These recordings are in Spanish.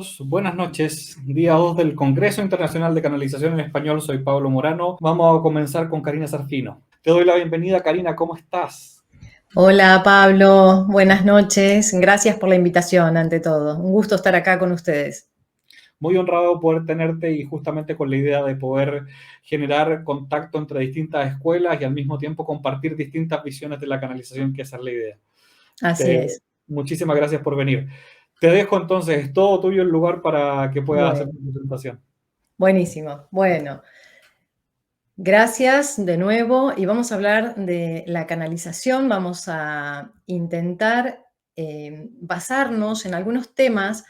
todos, buenas noches. Día 2 del Congreso Internacional de Canalización en Español. Soy Pablo Morano. Vamos a comenzar con Karina Sarfino. Te doy la bienvenida, Karina. ¿Cómo estás? Hola Pablo, buenas noches. Gracias por la invitación ante todo. Un gusto estar acá con ustedes. Muy honrado poder tenerte y justamente con la idea de poder generar contacto entre distintas escuelas y al mismo tiempo compartir distintas visiones de la canalización, que esa es la idea. Así Te- es. Muchísimas gracias por venir. Te dejo entonces, es todo tuyo el lugar para que puedas hacer Bueno, tu presentación. buenísimo. Bueno, gracias de nuevo y vamos a hablar de la canalización. Vamos a intentar basarnos en algunos temas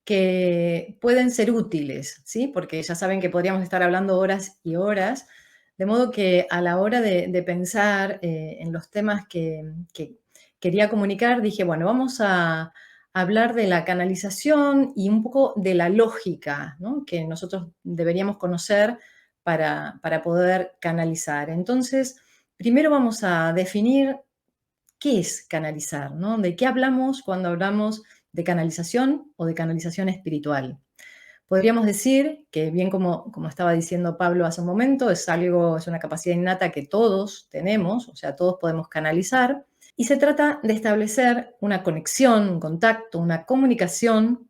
que pueden ser útiles, ¿sí? Porque ya saben que podríamos estar hablando horas y horas, de modo que a la hora de pensar en los temas que quería comunicar, dije, bueno, vamos a hablar de la canalización y un poco de la lógica, ¿no?, que nosotros deberíamos conocer para poder canalizar. Entonces, primero vamos a definir qué es canalizar, ¿no? ¿De qué hablamos cuando hablamos de canalización o de canalización espiritual? Podríamos decir que, bien como estaba diciendo Pablo hace un momento, es una capacidad innata que todos tenemos, o sea, todos podemos canalizar, y se trata de establecer una conexión, un contacto, una comunicación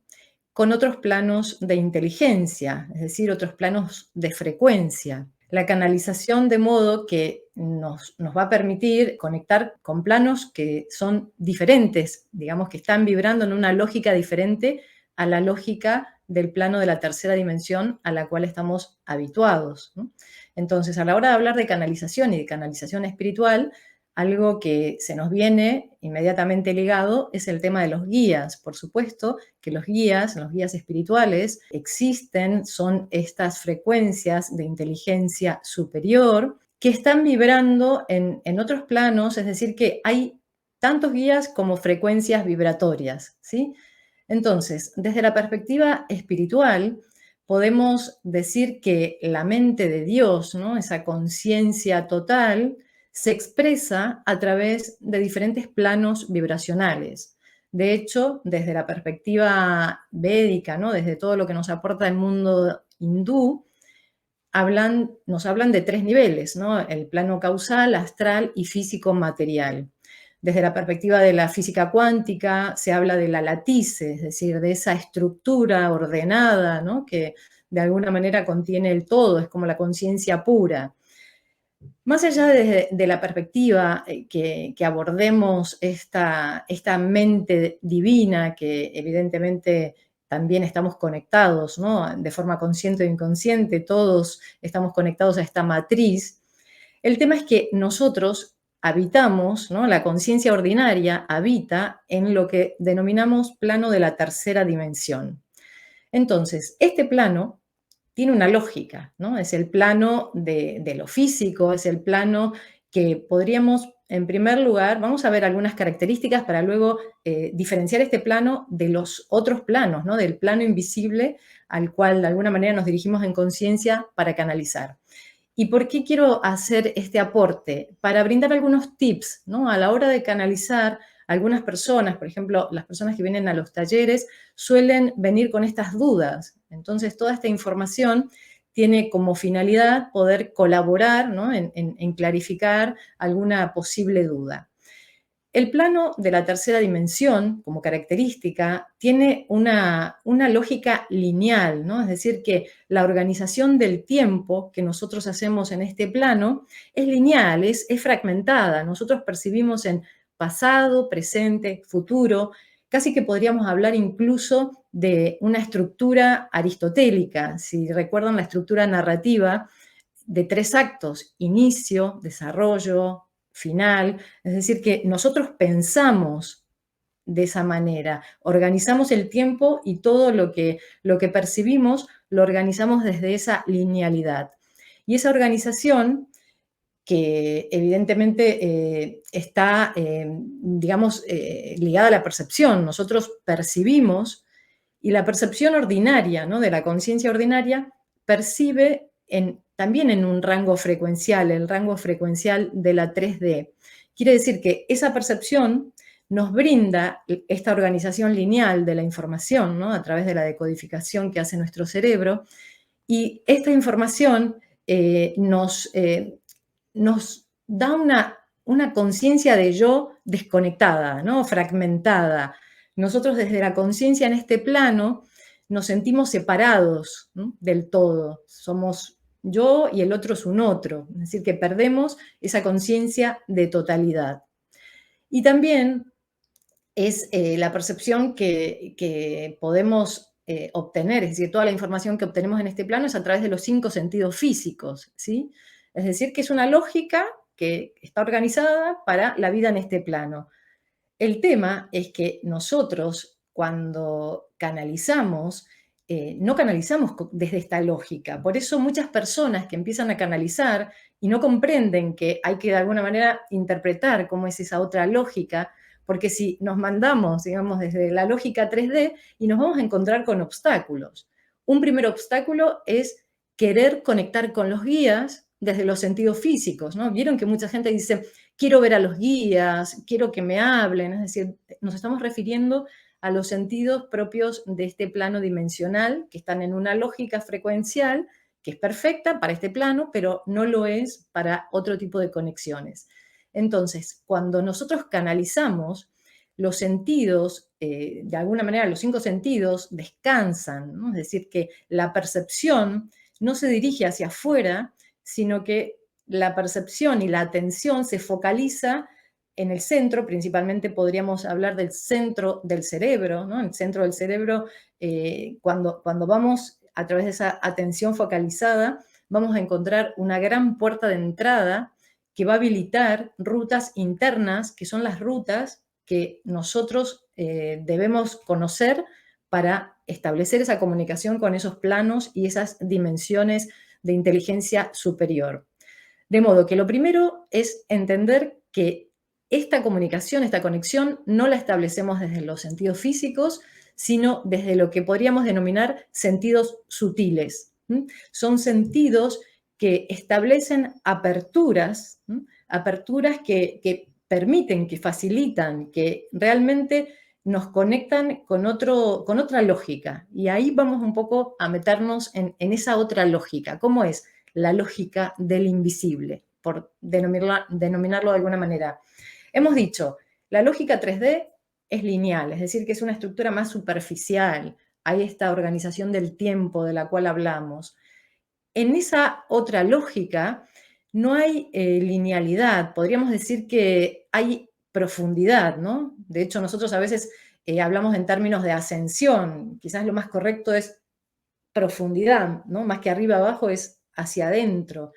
con otros planos de inteligencia, es decir, otros planos de frecuencia. La canalización de modo que nos va a permitir conectar con planos que son diferentes, digamos que están vibrando en una lógica diferente a la lógica del plano de la tercera dimensión a la cual estamos habituados, ¿no? Entonces, a la hora de hablar de canalización y de canalización espiritual, algo que se nos viene inmediatamente ligado es el tema de los guías. Por supuesto que los guías espirituales existen, son estas frecuencias de inteligencia superior que están vibrando en otros planos, es decir, que hay tantos guías como frecuencias vibratorias, ¿sí? Entonces, desde la perspectiva espiritual, podemos decir que la mente de Dios, ¿no?, esa conciencia total, se expresa a través de diferentes planos vibracionales. De hecho, desde la perspectiva védica, ¿no?, desde todo lo que nos aporta el mundo hindú, nos hablan de tres niveles, ¿no?, el plano causal, astral y físico material. Desde la perspectiva de la física cuántica se habla de la latice, es decir, de esa estructura ordenada, ¿no?, que de alguna manera contiene el todo, es como la conciencia pura. Más allá de la perspectiva que abordemos esta mente divina, que evidentemente también estamos conectados, ¿no?, de forma consciente o inconsciente, todos estamos conectados a esta matriz. El tema es que nosotros habitamos, ¿no?, la conciencia ordinaria habita en lo que denominamos plano de la tercera dimensión. Entonces, este plano tiene una lógica, ¿no? Es el plano de lo físico, es el plano que podríamos, en primer lugar, vamos a ver algunas características para luego diferenciar este plano de los otros planos, ¿no?, del plano invisible al cual de alguna manera nos dirigimos en conciencia para canalizar. ¿Y por qué quiero hacer este aporte? Para brindar algunos tips, ¿no? A la hora de canalizar, algunas personas, por ejemplo, las personas que vienen a los talleres, suelen venir con estas dudas. Entonces, toda esta información tiene como finalidad poder colaborar, ¿no?, en clarificar alguna posible duda. El plano de la tercera dimensión, como característica, tiene una lógica lineal, ¿no? Es decir, que la organización del tiempo que nosotros hacemos en este plano es lineal, es fragmentada. Nosotros percibimos en pasado, presente, futuro. Casi que podríamos hablar incluso de una estructura aristotélica. Si recuerdan la estructura narrativa de tres actos: inicio, desarrollo, final. Es decir, que nosotros pensamos de esa manera, organizamos el tiempo y todo lo que percibimos lo organizamos desde esa linealidad. Y esa organización, que evidentemente está, digamos, ligada a la percepción. Nosotros percibimos y la percepción ordinaria, ¿no?, de la conciencia ordinaria percibe también en un rango frecuencial, el rango frecuencial de la 3D. Quiere decir que esa percepción nos brinda esta organización lineal de la información, ¿no? A través de la decodificación que hace nuestro cerebro. Y esta información nos da una conciencia de yo desconectada, ¿no? Fragmentada. Nosotros desde la conciencia en este plano nos sentimos separados, ¿no? Del todo. Somos yo y el otro es un otro. Es decir, que perdemos esa conciencia de totalidad. Y también es la percepción que podemos obtener, es decir, toda la información que obtenemos en este plano es a través de los 5 sentidos físicos, ¿sí? Es decir, que es una lógica que está organizada para la vida en este plano. El tema es que nosotros, cuando canalizamos, no canalizamos desde esta lógica. Por eso muchas personas que empiezan a canalizar y no comprenden que hay que de alguna manera interpretar cómo es esa otra lógica, porque si nos mandamos, digamos, desde la lógica 3D y nos vamos a encontrar con obstáculos. Un primer obstáculo es querer conectar con los guías desde los sentidos físicos, ¿no? Vieron que mucha gente dice, quiero ver a los guías, quiero que me hablen, es decir, nos estamos refiriendo a los sentidos propios de este plano dimensional, que están en una lógica frecuencial que es perfecta para este plano, pero no lo es para otro tipo de conexiones. Entonces, cuando nosotros canalizamos, los sentidos, de alguna manera los 5 sentidos descansan, ¿no? Es decir, que la percepción no se dirige hacia afuera, sino que la percepción y la atención se focaliza en el centro, principalmente podríamos hablar del centro del cerebro, ¿no? El centro del cerebro, cuando vamos a través de esa atención focalizada, vamos a encontrar una gran puerta de entrada que va a habilitar rutas internas, que son las rutas que nosotros debemos conocer para establecer esa comunicación con esos planos y esas dimensiones de inteligencia superior. De modo que lo primero es entender que esta comunicación, esta conexión, no la establecemos desde los sentidos físicos, sino desde lo que podríamos denominar sentidos sutiles. Son sentidos que establecen aperturas, aperturas que permiten, que facilitan, que realmente nos conectan con otra lógica. Y ahí vamos un poco a meternos en esa otra lógica. ¿Cómo es? La lógica del invisible, por denominarlo de alguna manera. Hemos dicho, la lógica 3D es lineal, es decir, que es una estructura más superficial. Hay esta organización del tiempo de la cual hablamos. En esa otra lógica no hay linealidad, podríamos decir que hay profundidad, ¿no? De hecho, nosotros a veces hablamos en términos de ascensión, quizás lo más correcto es profundidad, ¿no? Más que arriba abajo es hacia adentro.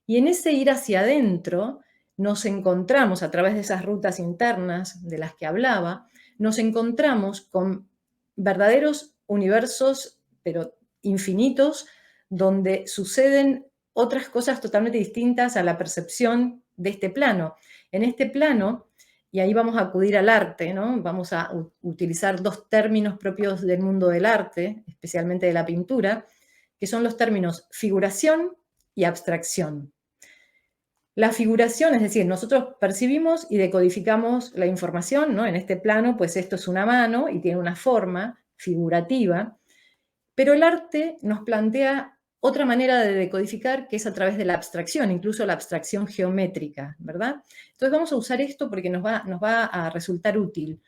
Y en ese ir hacia adentro nos encontramos, a través de esas rutas internas de las que hablaba, nos encontramos con verdaderos universos, pero infinitos, donde suceden otras cosas totalmente distintas a la percepción de este plano. En este plano, y ahí vamos a acudir al arte, ¿no? Vamos a utilizar 2 términos propios del mundo del arte, especialmente de la pintura, que son los términos figuración y abstracción. La figuración, es decir, nosotros percibimos y decodificamos la información, ¿no? En este plano, pues esto es una mano y tiene una forma figurativa, pero el arte nos plantea otra manera de decodificar, que es a través de la abstracción, incluso la abstracción geométrica, ¿verdad? Entonces vamos a usar esto porque nos va a resultar útil.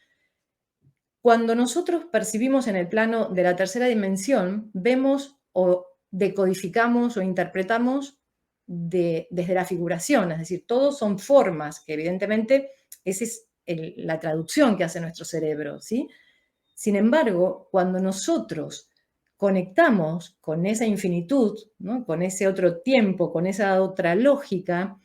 Cuando nosotros percibimos en el plano de la tercera dimensión, vemos o decodificamos o interpretamos desde la figuración, es decir, todos son formas, que evidentemente esa es la traducción que hace nuestro cerebro, ¿sí? Sin embargo, cuando nosotros conectamos con esa infinitud, ¿no? Con ese otro tiempo, con esa otra lógica,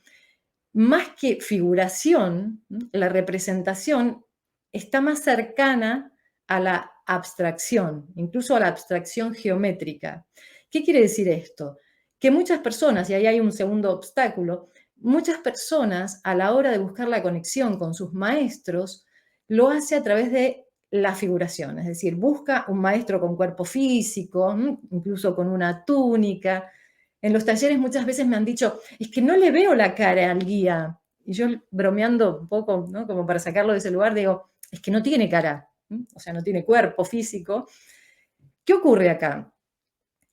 más que figuración, ¿no? La representación está más cercana a la abstracción, incluso a la abstracción geométrica. ¿Qué quiere decir esto? Que muchas personas, y ahí hay un segundo obstáculo, muchas personas a la hora de buscar la conexión con sus maestros, lo hace a través de la figuración, es decir, busca un maestro con cuerpo físico, incluso con una túnica. En los talleres muchas veces me han dicho, es que no le veo la cara al guía. Y yo bromeando un poco, ¿no? Como para sacarlo de ese lugar, digo, es que no tiene cara, o sea, no tiene cuerpo físico. ¿Qué ocurre acá?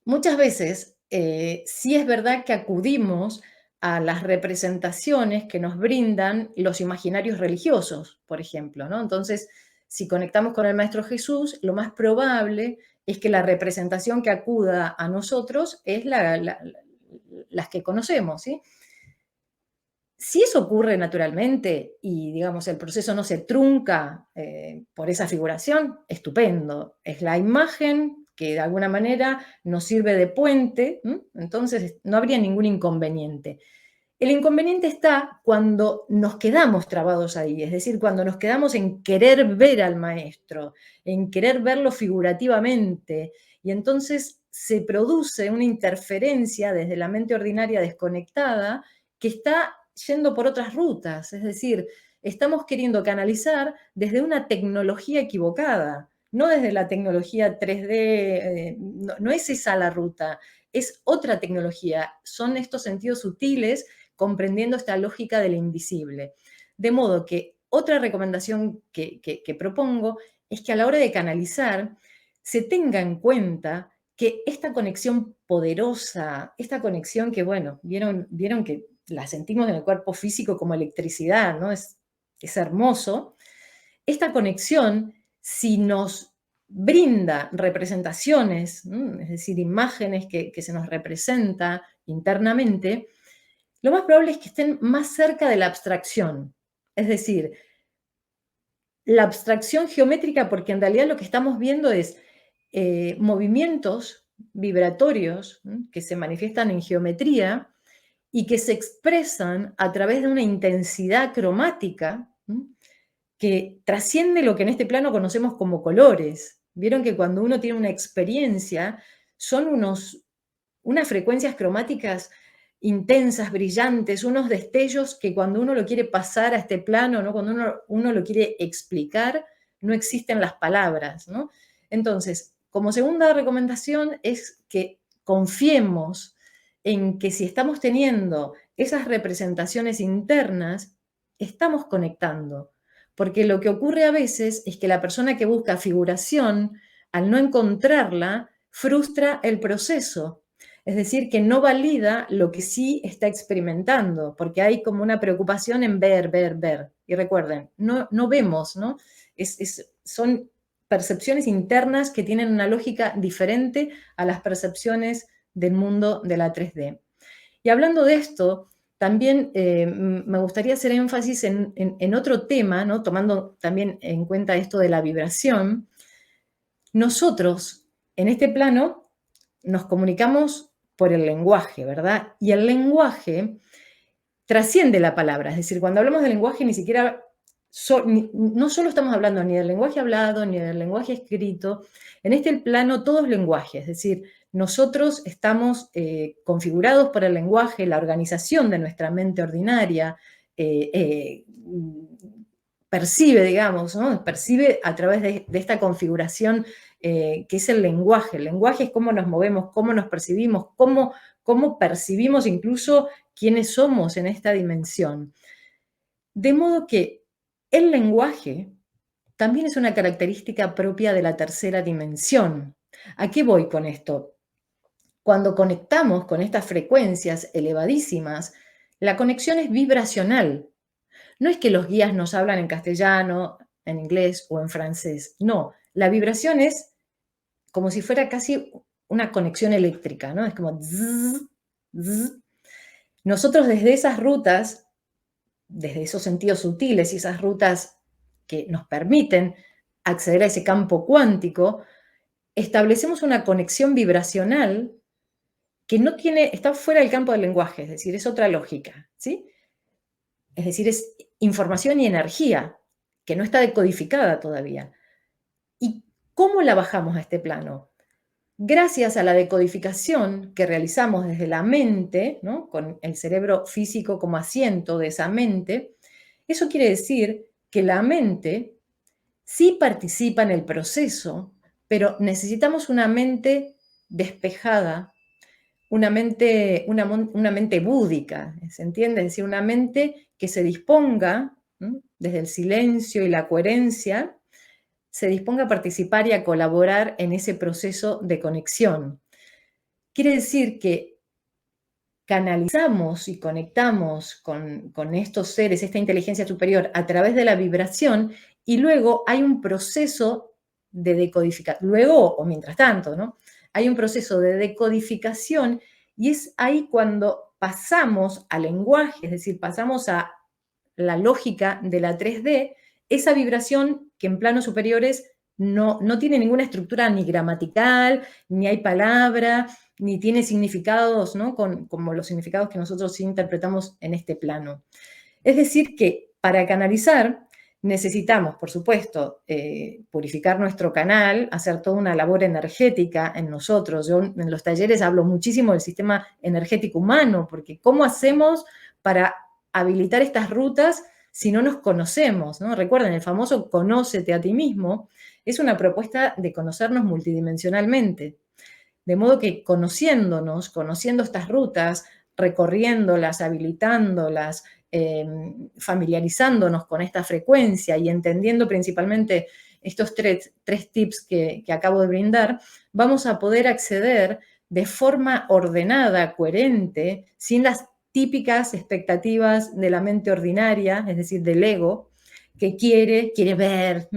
Muchas veces sí es verdad que acudimos a las representaciones que nos brindan los imaginarios religiosos, por ejemplo, ¿no? Entonces, si conectamos con el Maestro Jesús, lo más probable es que la representación que acuda a nosotros es las que conocemos, ¿sí? Si eso ocurre naturalmente y, digamos, el proceso no se trunca por esa figuración, estupendo. Es la imagen que de alguna manera nos sirve de puente, entonces no habría ningún inconveniente. El inconveniente está cuando nos quedamos trabados ahí, es decir, cuando nos quedamos en querer ver al maestro, en querer verlo figurativamente, y entonces se produce una interferencia desde la mente ordinaria desconectada que está yendo por otras rutas, es decir, estamos queriendo canalizar desde una tecnología equivocada, no desde la tecnología 3D, no es esa la ruta, es otra tecnología, son estos sentidos sutiles comprendiendo esta lógica del invisible. De modo que otra recomendación que propongo es que a la hora de canalizar se tenga en cuenta que esta conexión poderosa, esta conexión que, bueno, vieron que la sentimos en el cuerpo físico como electricidad, ¿no? Es hermoso. Esta conexión, si nos brinda representaciones, es decir, imágenes que se nos representa internamente, lo más probable es que estén más cerca de la abstracción. Es decir, la abstracción geométrica, porque en realidad lo que estamos viendo es movimientos vibratorios que se manifiestan en geometría y que se expresan a través de una intensidad cromática que trasciende lo que en este plano conocemos como colores. Vieron que cuando uno tiene una experiencia, son unas frecuencias cromáticas intensas, brillantes, unos destellos que cuando uno lo quiere pasar a este plano, ¿no? Cuando uno lo quiere explicar, no existen las palabras, ¿no? Entonces, como segunda recomendación es que confiemos en que si estamos teniendo esas representaciones internas, estamos conectando. Porque lo que ocurre a veces es que la persona que busca figuración, al no encontrarla, frustra el proceso. Es decir, que no valida lo que sí está experimentando, porque hay como una preocupación en ver, ver, ver. Y recuerden, no vemos, ¿no? Son percepciones internas que tienen una lógica diferente a las percepciones del mundo de la 3D. Y hablando de esto, también me gustaría hacer énfasis en otro tema, ¿no? Tomando también en cuenta esto de la vibración. Nosotros, en este plano, nos comunicamos por el lenguaje, ¿verdad? Y el lenguaje trasciende la palabra, es decir, cuando hablamos de lenguaje ni siquiera, no solo estamos hablando ni del lenguaje hablado, ni del lenguaje escrito, en este plano todo es lenguaje, es decir, nosotros estamos configurados por el lenguaje, la organización de nuestra mente ordinaria, percibe, digamos, ¿no? Percibe a través de esta configuración que es el lenguaje. El lenguaje es cómo nos movemos, cómo nos percibimos, cómo percibimos incluso quiénes somos en esta dimensión. De modo que el lenguaje también es una característica propia de la tercera dimensión. ¿A qué voy con esto? Cuando conectamos con estas frecuencias elevadísimas, la conexión es vibracional. No es que los guías nos hablan en castellano, en inglés o en francés. No, la vibración es como si fuera casi una conexión eléctrica, ¿no? Es como zzz, zzz. Nosotros desde esas rutas, desde esos sentidos sutiles y esas rutas que nos permiten acceder a ese campo cuántico, establecemos una conexión vibracional que no tiene, está fuera del campo del lenguaje, es decir, es otra lógica, ¿sí? Es decir, es información y energía que no está decodificada todavía. ¿Y cómo la bajamos a este plano? Gracias a la decodificación que realizamos desde la mente, ¿no? Con el cerebro físico como asiento de esa mente, eso quiere decir que la mente sí participa en el proceso, pero necesitamos una mente despejada, una mente búdica, ¿se entiende? Es decir, una mente que se disponga desde el silencio y la coherencia, se disponga a participar y a colaborar en ese proceso de conexión. Quiere decir que canalizamos y conectamos con estos seres, esta inteligencia superior, a través de la vibración, y luego hay un proceso de decodificación, luego o mientras tanto, ¿no? Hay un proceso de decodificación, y es ahí cuando pasamos al lenguaje, es decir, pasamos a la lógica de la 3D, esa vibración que en planos superiores no tiene ninguna estructura ni gramatical, ni hay palabra, ni tiene significados, ¿no? Como los significados que nosotros sí interpretamos en este plano. Es decir, que para canalizar necesitamos, por supuesto, purificar nuestro canal, hacer toda una labor energética en nosotros. Yo en los talleres hablo muchísimo del sistema energético humano, porque ¿cómo hacemos para habilitar estas rutas si no nos conocemos, ¿no? Recuerden, el famoso conócete a ti mismo es una propuesta de conocernos multidimensionalmente. De modo que conociéndonos, conociendo estas rutas, recorriéndolas, habilitándolas, familiarizándonos con esta frecuencia y entendiendo principalmente estos tres tips que acabo de brindar, vamos a poder acceder de forma ordenada, coherente, sin las típicas expectativas de la mente ordinaria, es decir, del ego, que quiere ver,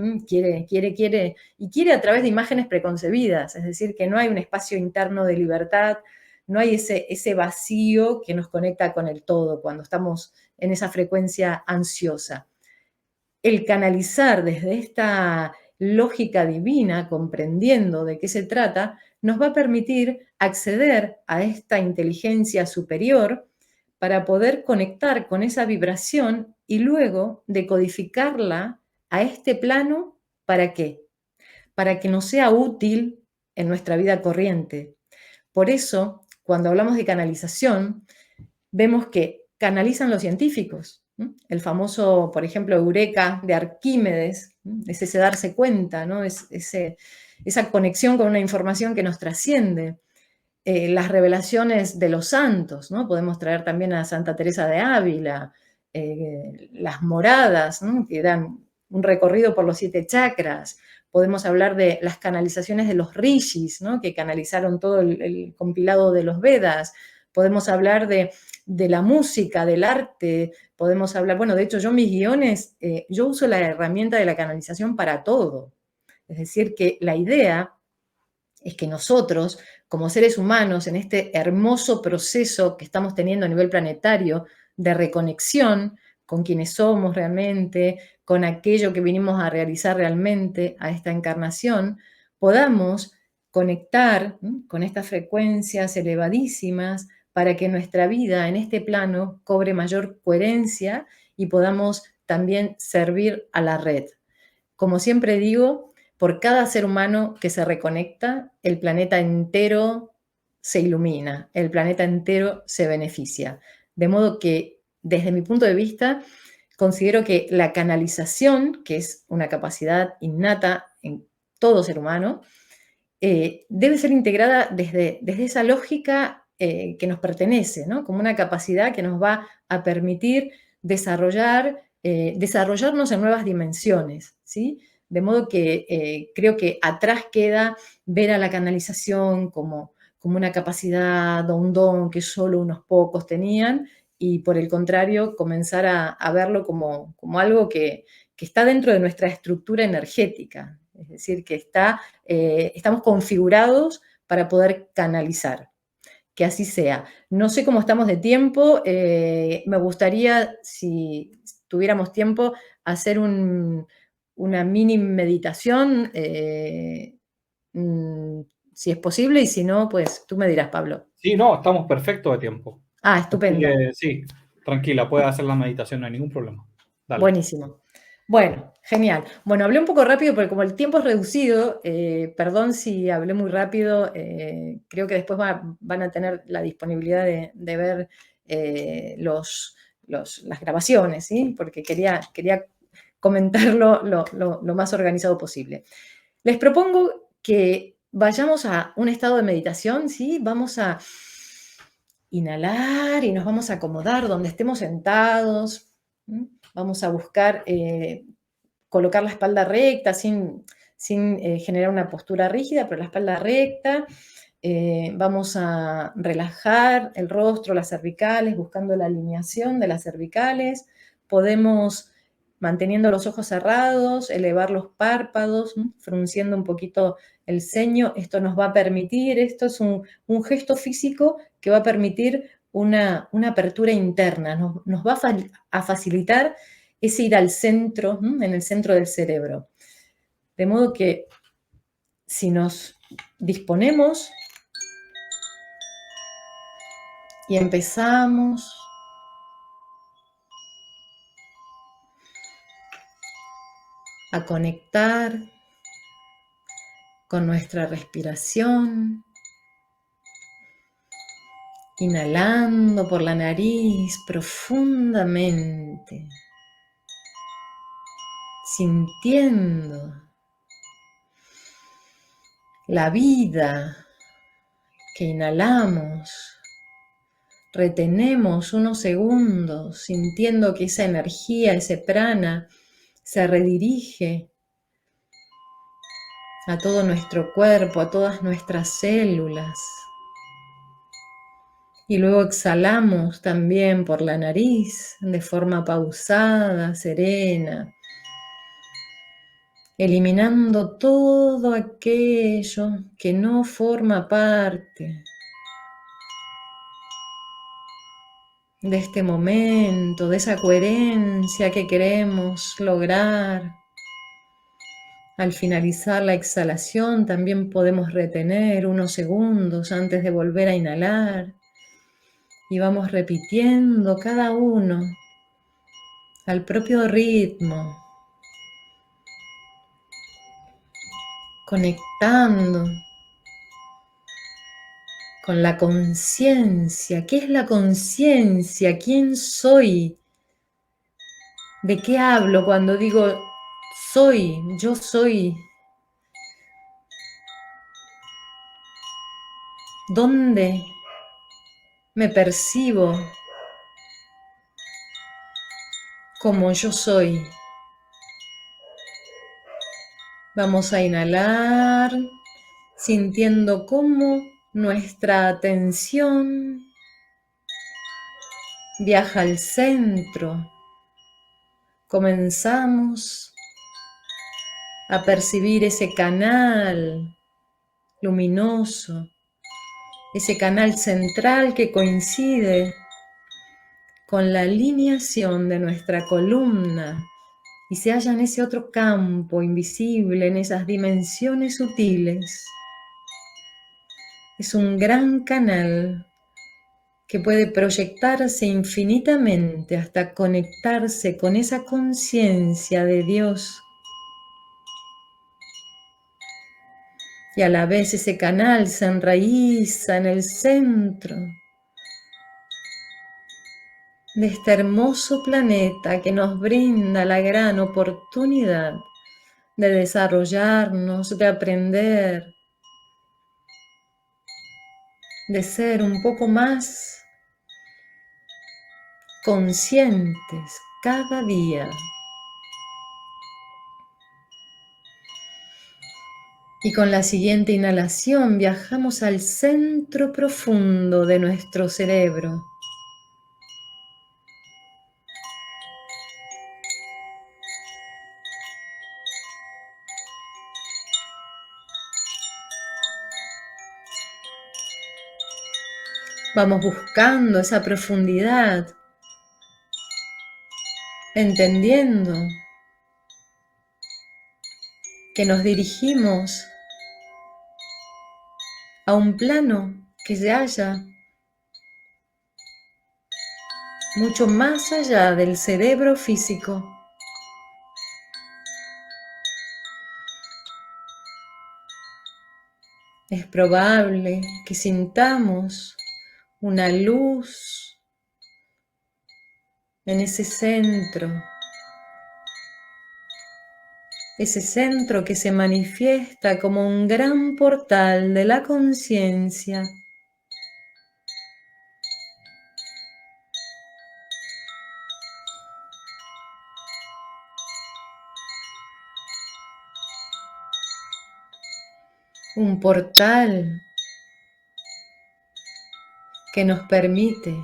y quiere a través de imágenes preconcebidas, es decir, que no hay un espacio interno de libertad, no hay ese vacío que nos conecta con el todo cuando estamos en esa frecuencia ansiosa. El canalizar desde esta lógica divina, comprendiendo de qué se trata, nos va a permitir acceder a esta inteligencia superior para poder conectar con esa vibración y luego decodificarla a este plano. ¿Para qué? Para que nos sea útil en nuestra vida corriente. Por eso, cuando hablamos de canalización, vemos que canalizan los científicos. El famoso, por ejemplo, Eureka de Arquímedes, es ese darse cuenta, ¿no? Esa conexión con una información que nos trasciende. Las revelaciones de los santos, ¿no? Podemos traer también a Santa Teresa de Ávila, las moradas, ¿no? Que dan un recorrido por los 7 chakras. Podemos hablar de las canalizaciones de los rishis, ¿no? Que canalizaron todo el compilado de los Vedas. Podemos hablar de la música, del arte. Podemos hablar, bueno, de hecho yo mis guiones, yo uso la herramienta de la canalización para todo. Es decir, que la idea es que nosotros, como seres humanos, en este hermoso proceso que estamos teniendo a nivel planetario de reconexión con quienes somos realmente, con aquello que vinimos a realizar realmente a esta encarnación, podamos conectar con estas frecuencias elevadísimas para que nuestra vida en este plano cobre mayor coherencia y podamos también servir a la red. Como siempre digo, por cada ser humano que se reconecta, el planeta entero se ilumina, el planeta entero se beneficia. De modo que, desde mi punto de vista, considero que la canalización, que es una capacidad innata en todo ser humano, debe ser integrada desde esa lógica que nos pertenece, ¿no? Como una capacidad que nos va a permitir desarrollarnos en nuevas dimensiones, ¿sí? De modo que creo que atrás queda ver a la canalización como una capacidad o un don que solo unos pocos tenían, y por el contrario, comenzar a verlo como algo que está dentro de nuestra estructura energética, es decir, que estamos configurados para poder canalizar. Que así sea. No sé cómo estamos de tiempo. Me gustaría, si tuviéramos tiempo, hacer una mini meditación, si es posible, y si no, pues tú me dirás, Pablo. Sí, no, estamos perfectos de tiempo. Ah, Así estupendo. que sí, tranquila, puedes hacer la meditación, no hay ningún problema. Dale. Buenísimo. Bueno, genial. Bueno, hablé un poco rápido porque como el tiempo es reducido, perdón si hablé muy rápido, creo que después van a tener la disponibilidad de ver las grabaciones, ¿sí? Porque quería comentarlo lo más organizado posible. Les propongo que vayamos a un estado de meditación, ¿sí? Vamos a inhalar y nos vamos a acomodar donde estemos sentados. Vamos a buscar colocar la espalda recta sin generar una postura rígida, pero la espalda recta. Vamos a relajar el rostro, las cervicales, buscando la alineación de las cervicales. Podemos, manteniendo los ojos cerrados, elevar los párpados, frunciendo un poquito el ceño. Esto nos va a permitir, esto es un gesto físico que va a permitir una apertura interna, nos va a facilitar ese ir al centro, en el centro del cerebro. De modo que si nos disponemos y empezamos a conectar con nuestra respiración, inhalando por la nariz profundamente, sintiendo la vida que inhalamos, retenemos unos segundos, sintiendo que esa energía, ese prana, se redirige a todo nuestro cuerpo, a todas nuestras células. Y luego exhalamos también por la nariz, de forma pausada, serena, eliminando todo aquello que no forma parte de este momento, de esa coherencia que queremos lograr. Al finalizar la exhalación también podemos retener unos segundos antes de volver a inhalar y vamos repitiendo cada uno al propio ritmo, conectando con la conciencia. ¿Qué es la conciencia? ¿Quién soy? ¿De qué hablo cuando digo soy? Yo soy. ¿Dónde me percibo como yo soy? Vamos a inhalar, sintiendo cómo nuestra atención viaja al centro. Comenzamos a percibir ese canal luminoso, ese canal central que coincide con la alineación de nuestra columna y se halla en ese otro campo invisible, en esas dimensiones sutiles. Es un gran canal que puede proyectarse infinitamente hasta conectarse con esa conciencia de Dios. Y a la vez ese canal se enraiza en el centro de este hermoso planeta que nos brinda la gran oportunidad de desarrollarnos, de aprender, de ser un poco más conscientes cada día. Y con la siguiente inhalación viajamos al centro profundo de nuestro cerebro. Vamos buscando esa profundidad, entendiendo que nos dirigimos a un plano que se halla mucho más allá del cerebro físico. Es probable que sintamos una luz en ese centro que se manifiesta como un gran portal de la conciencia. un portal que nos permite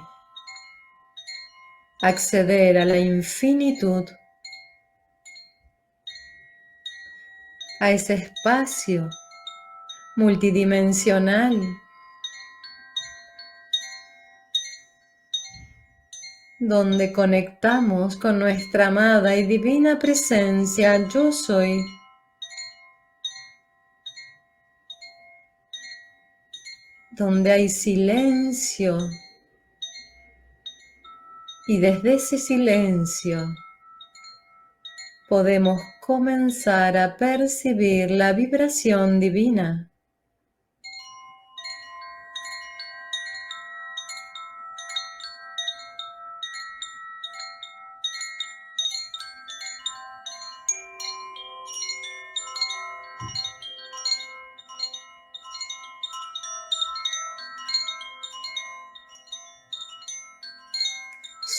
acceder a la infinitud, a ese espacio multidimensional donde conectamos con nuestra amada y divina presencia Yo Soy, donde hay silencio y desde ese silencio podemos comenzar a percibir la vibración divina.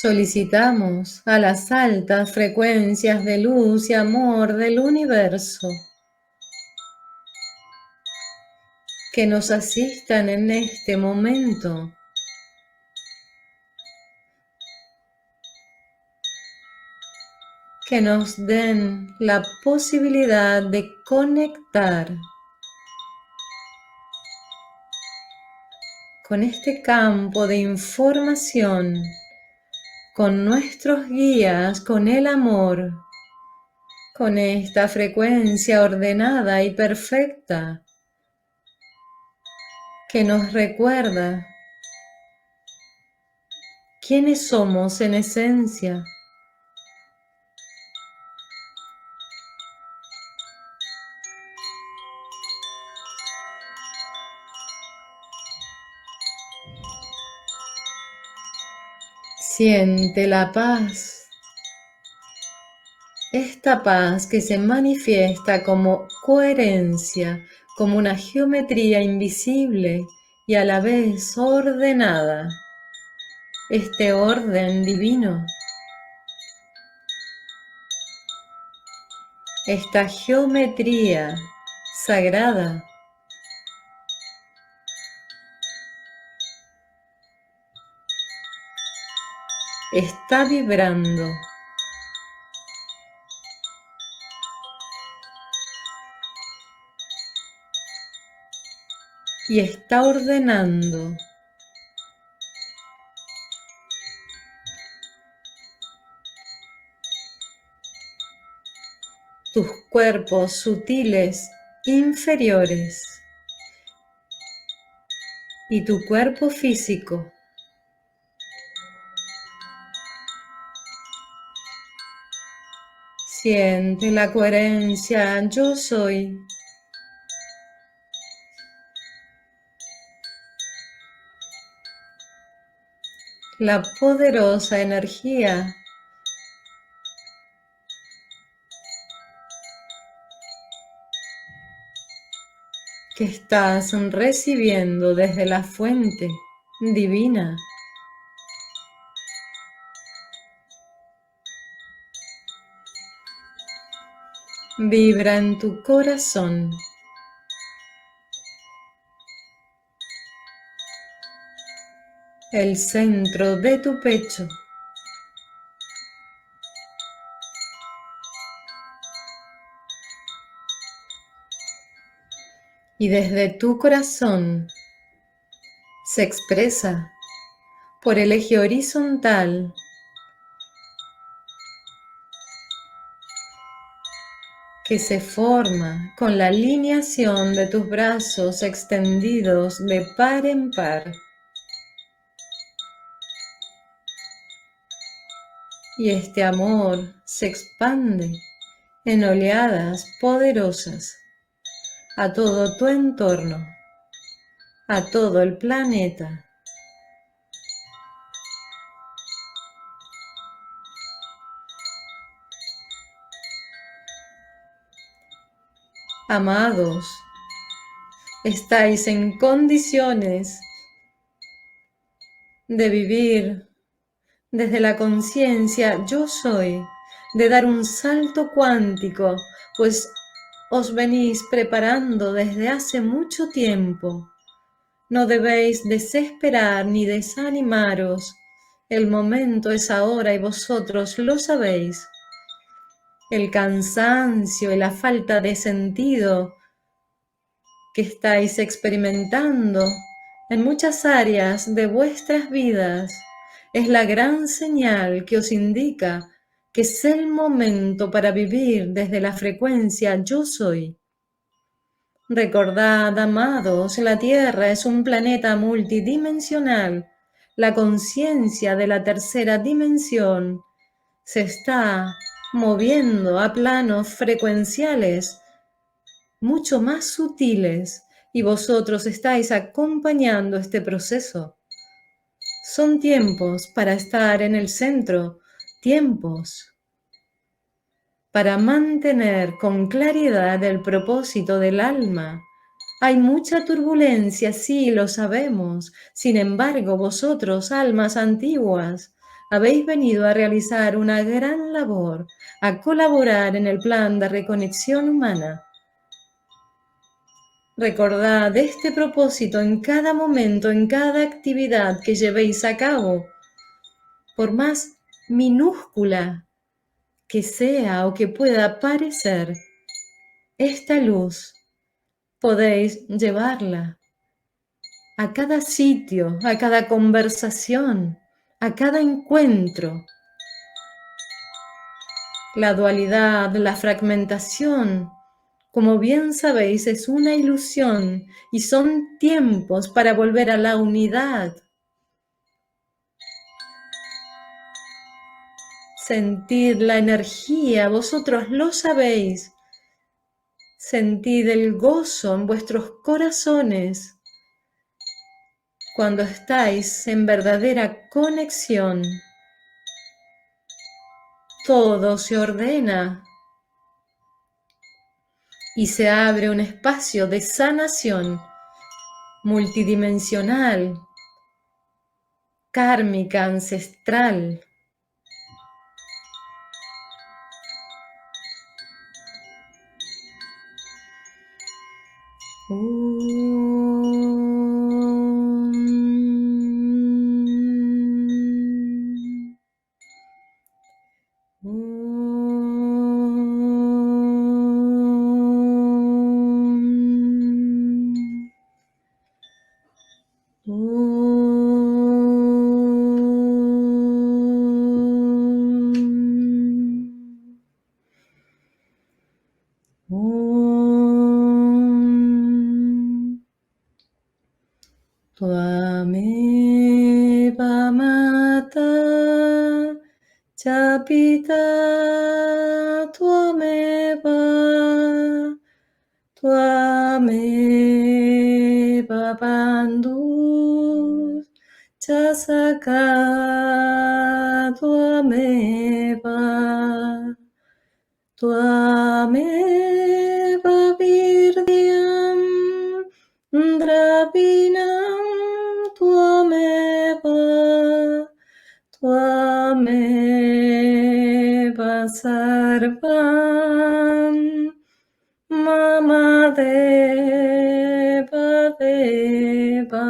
Solicitamos a las altas frecuencias de luz y amor del universo que nos asistan en este momento, que nos den la posibilidad de conectar con este campo de información, con nuestros guías, con el amor, con esta frecuencia ordenada y perfecta que nos recuerda quiénes somos en esencia. Siente la paz, esta paz que se manifiesta como coherencia, como una geometría invisible y a la vez ordenada. Este orden divino, esta geometría sagrada, está vibrando y está ordenando tus cuerpos sutiles inferiores y tu cuerpo físico. Siente la coherencia Yo Soy. La poderosa energía que estás recibiendo desde la fuente divina. Vibra en tu corazón. El centro de tu pecho. Y desde tu corazón se expresa por el eje horizontal que se forma con la alineación de tus brazos extendidos de par en par. Y este amor se expande en oleadas poderosas a todo tu entorno, a todo el planeta. Amados, estáis en condiciones de vivir desde la conciencia Yo Soy, de dar un salto cuántico, pues os venís preparando desde hace mucho tiempo. No debéis desesperar ni desanimaros. El momento es ahora y vosotros lo sabéis. El cansancio y la falta de sentido que estáis experimentando en muchas áreas de vuestras vidas es la gran señal que os indica que es el momento para vivir desde la frecuencia yo soy. Recordad, amados, la Tierra es un planeta multidimensional. La conciencia de la tercera dimensión se está moviendo a planos frecuenciales mucho más sutiles y vosotros estáis acompañando este proceso. Son tiempos para estar en el centro, tiempos para mantener con claridad el propósito del alma. Hay mucha turbulencia, sí, lo sabemos. Sin embargo, vosotros, almas antiguas, habéis venido a realizar una gran labor, a colaborar en el plan de reconexión humana. Recordad este propósito en cada momento, en cada actividad que llevéis a cabo, por más minúscula que sea o que pueda parecer. Esta luz podéis llevarla a cada sitio, a cada conversación, a cada encuentro. La dualidad, la fragmentación, como bien sabéis, es una ilusión y son tiempos para volver a la unidad. Sentid la energía, vosotros lo sabéis. Sentid el gozo en vuestros corazones cuando estáis en verdadera conexión. Todo se ordena y se abre un espacio de sanación multidimensional, kármica, ancestral. Tvameva mata cha pita tvameva bandhu cha sakha tvameva virdhyam Dravinam Tvameva sarvam Mama Deva Deva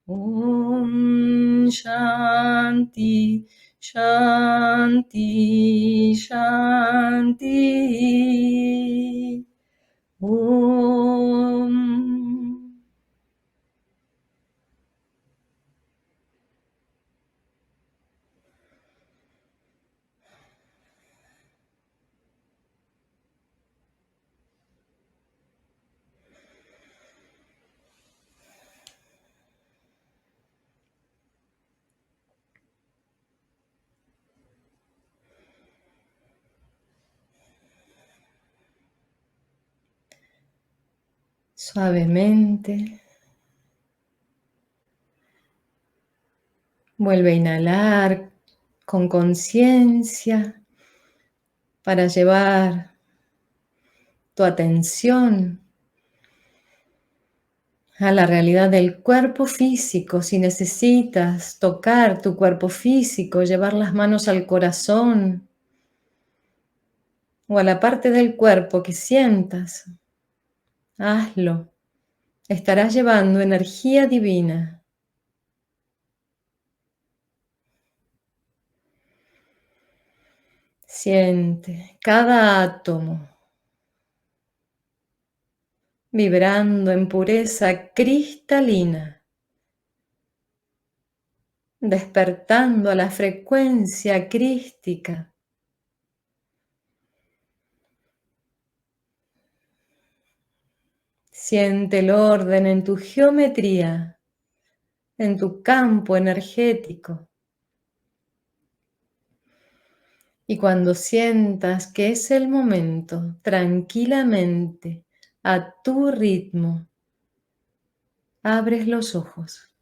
Om Shanti Shanti Shanti Om. Suavemente, vuelve a inhalar con conciencia para llevar tu atención a la realidad del cuerpo físico. Si necesitas tocar tu cuerpo físico, llevar las manos al corazón, o a la parte del cuerpo que sientas, hazlo. Estarás llevando energía divina. Siente cada átomo vibrando en pureza cristalina, despertando a la frecuencia crística. Siente el orden en tu geometría, en tu campo energético. Y cuando sientas que es el momento, tranquilamente, a tu ritmo, abres los ojos.